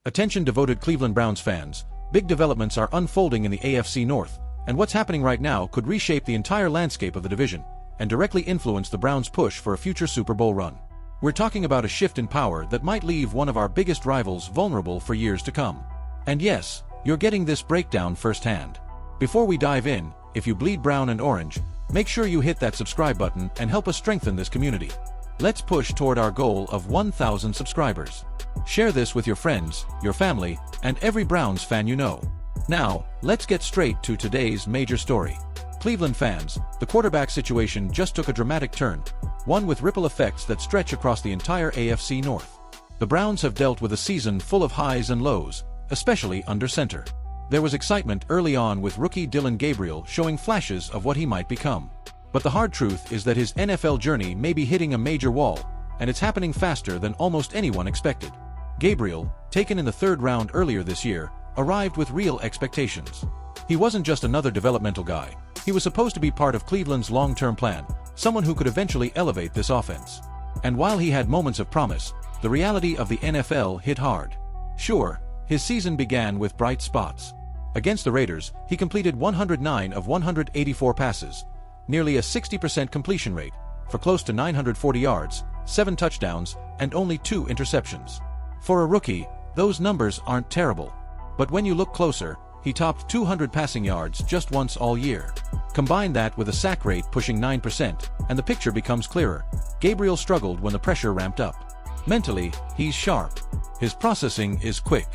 Attention devoted Cleveland Browns fans, big developments are unfolding in the AFC North, and what's happening right now could reshape the entire landscape of the division and directly influence the Browns' push for a future Super Bowl run. We're talking about a shift in power that might leave one of our biggest rivals vulnerable for years to come. And yes, you're getting this breakdown firsthand. Before we dive in, if you bleed brown and orange, make sure you hit that subscribe button and help us strengthen this community. Let's push toward our goal of 1,000 subscribers. Share this with your friends, your family, and every Browns fan you know. Now, let's get straight to today's major story. Cleveland fans, the quarterback situation just took a dramatic turn, one with ripple effects that stretch across the entire AFC North. The Browns have dealt with a season full of highs and lows, especially under center. There was excitement early on with rookie Dillon Gabriel showing flashes of what he might become. But the hard truth is that his NFL journey may be hitting a major wall, and it's happening faster than almost anyone expected. Gabriel, taken in the third round earlier this year, arrived with real expectations. He wasn't just another developmental guy. He was supposed to be part of Cleveland's long-term plan, someone who could eventually elevate this offense. And while he had moments of promise, the reality of the NFL hit hard. Sure, his season began with bright spots. Against the Raiders, he completed 109 of 184 passes, nearly a 60% completion rate, for close to 940 yards, 7 touchdowns, and only 2 interceptions. For a rookie, those numbers aren't terrible. But when you look closer, he topped 200 passing yards just once all year. Combine that with a sack rate pushing 9%, and the picture becomes clearer. Gabriel struggled when the pressure ramped up. Mentally, he's sharp. His processing is quick.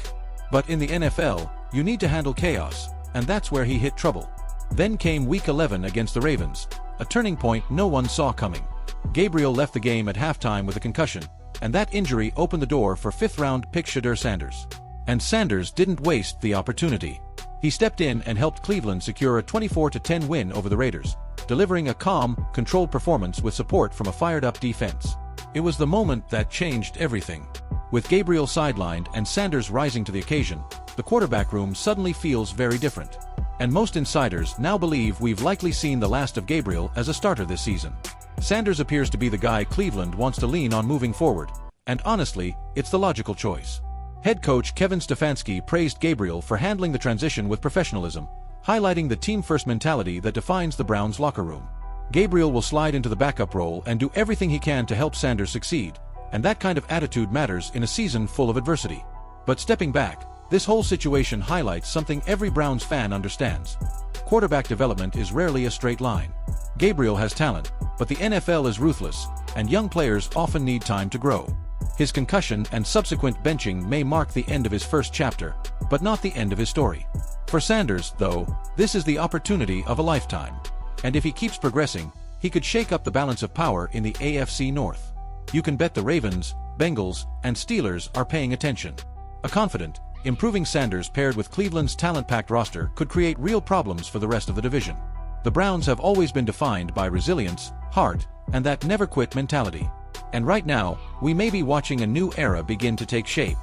But in the NFL, you need to handle chaos, and that's where he hit trouble. Then came Week 11 against the Ravens, a turning point no one saw coming. Gabriel left the game at halftime with a concussion, and that injury opened the door for fifth-round pick Shedeur Sanders. And Sanders didn't waste the opportunity. He stepped in and helped Cleveland secure a 24-10 win over the Raiders, delivering a calm, controlled performance with support from a fired-up defense. It was the moment that changed everything. With Gabriel sidelined and Sanders rising to the occasion, the quarterback room suddenly feels very different. And most insiders now believe we've likely seen the last of Gabriel as a starter this season. Sanders appears to be the guy Cleveland wants to lean on moving forward, and honestly, it's the logical choice. Head coach Kevin Stefanski praised Gabriel for handling the transition with professionalism, highlighting the team-first mentality that defines the Browns' locker room. Gabriel will slide into the backup role and do everything he can to help Sanders succeed, and that kind of attitude matters in a season full of adversity. But stepping back, this whole situation highlights something every Browns fan understands. Quarterback development is rarely a straight line. Gabriel has talent, but the NFL is ruthless, and young players often need time to grow. His concussion and subsequent benching may mark the end of his first chapter, but not the end of his story. For Sanders, though, this is the opportunity of a lifetime. And if he keeps progressing, he could shake up the balance of power in the AFC North. You can bet the Ravens, Bengals, and Steelers are paying attention. A confident, improving Sanders paired with Cleveland's talent-packed roster could create real problems for the rest of the division. The Browns have always been defined by resilience, heart, and that never-quit mentality. And right now, we may be watching a new era begin to take shape.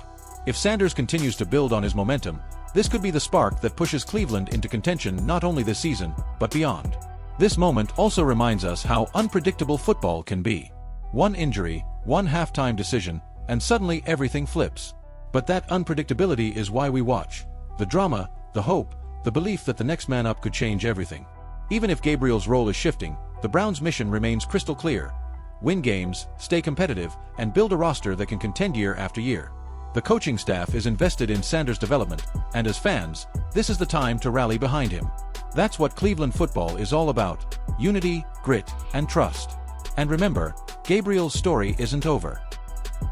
If Sanders continues to build on his momentum, this could be the spark that pushes Cleveland into contention not only this season, but beyond. This moment also reminds us how unpredictable football can be. One injury, one halftime decision, and suddenly everything flips. But that unpredictability is why we watch. The drama, the hope, the belief that the next man up could change everything. Even if Gabriel's role is shifting, the Browns' mission remains crystal clear. Win games, stay competitive, and build a roster that can contend year after year. The coaching staff is invested in Sanders' development, and as fans, this is the time to rally behind him. That's what Cleveland football is all about: unity, grit, and trust. And remember, Gabriel's story isn't over.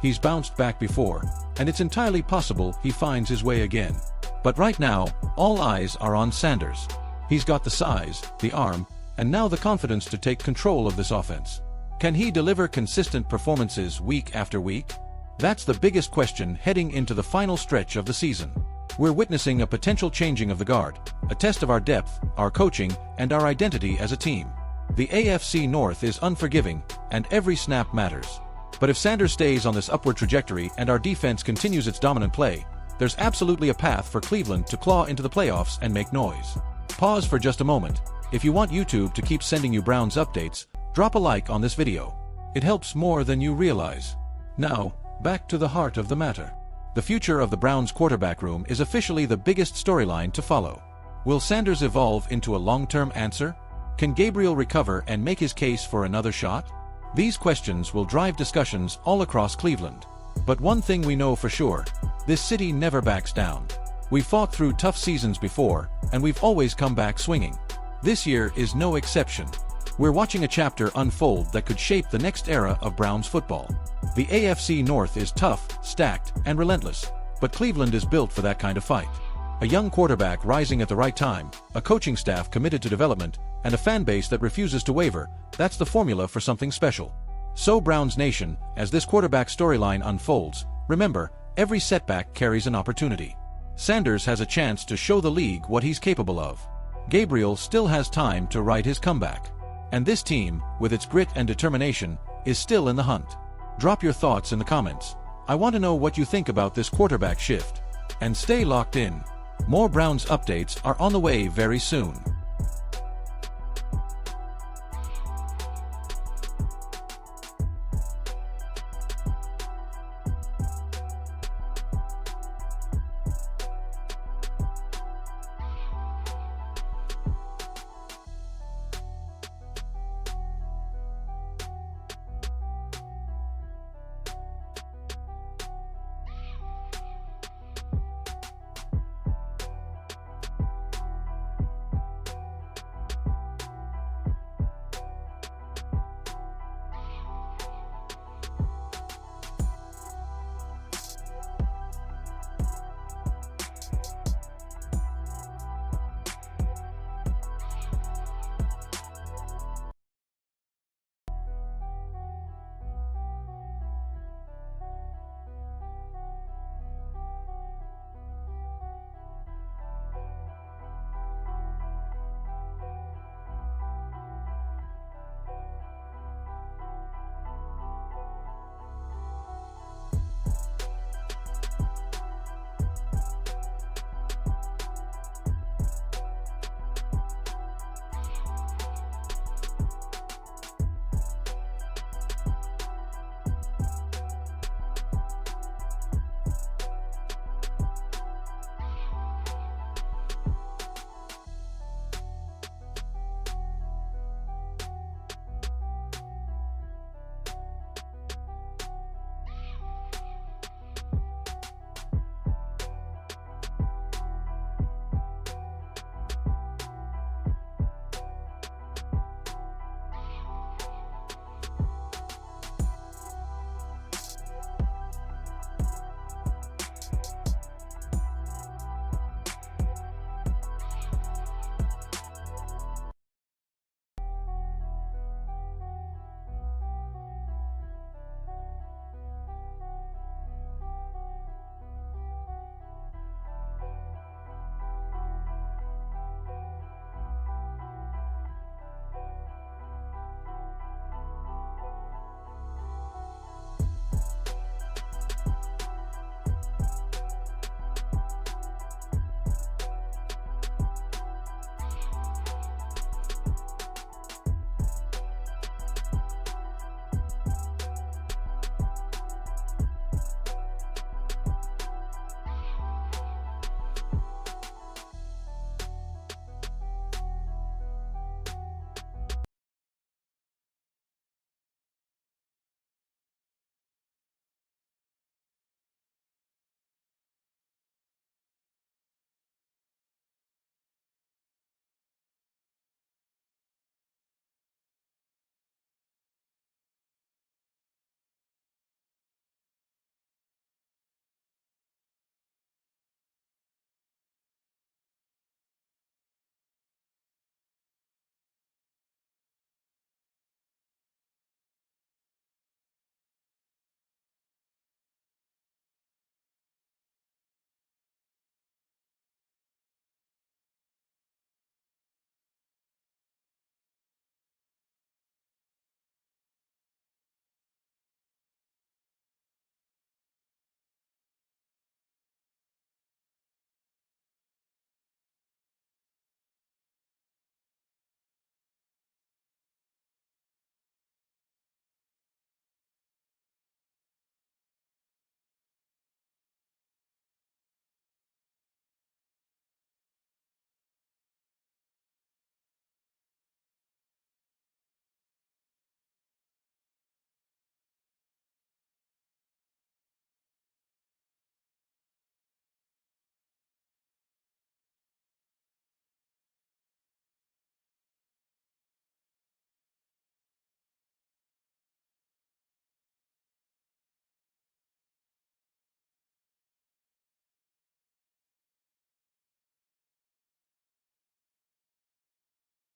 He's bounced back before, and it's entirely possible he finds his way again. But right now, all eyes are on Sanders. He's got the size, the arm, and now the confidence to take control of this offense. Can he deliver consistent performances week after week? That's the biggest question heading into the final stretch of the season. We're witnessing a potential changing of the guard, a test of our depth, our coaching, and our identity as a team. The AFC North is unforgiving, and every snap matters. But if Sanders stays on this upward trajectory and our defense continues its dominant play, there's absolutely a path for Cleveland to claw into the playoffs and make noise. Pause for just a moment. If you want YouTube to keep sending you Browns updates, drop a like on this video. It helps more than you realize. Now, back to the heart of the matter. The future of the Browns quarterback room is officially the biggest storyline to follow. Will Sanders evolve into a long-term answer? Can Gabriel recover and make his case for another shot? These questions will drive discussions all across Cleveland. But one thing we know for sure, this city never backs down. We've fought through tough seasons before, and we've always come back swinging. This year is no exception. We're watching a chapter unfold that could shape the next era of Browns football. The AFC North is tough, stacked, and relentless, but Cleveland is built for that kind of fight. A young quarterback rising at the right time, a coaching staff committed to development, and a fan base that refuses to waver, that's the formula for something special. So Browns Nation, as this quarterback storyline unfolds, remember, every setback carries an opportunity. Sanders has a chance to show the league what he's capable of. Gabriel still has time to write his comeback. And this team, with its grit and determination, is still in the hunt. Drop your thoughts in the comments. I want to know what you think about this quarterback shift. And stay locked in. More Browns updates are on the way very soon.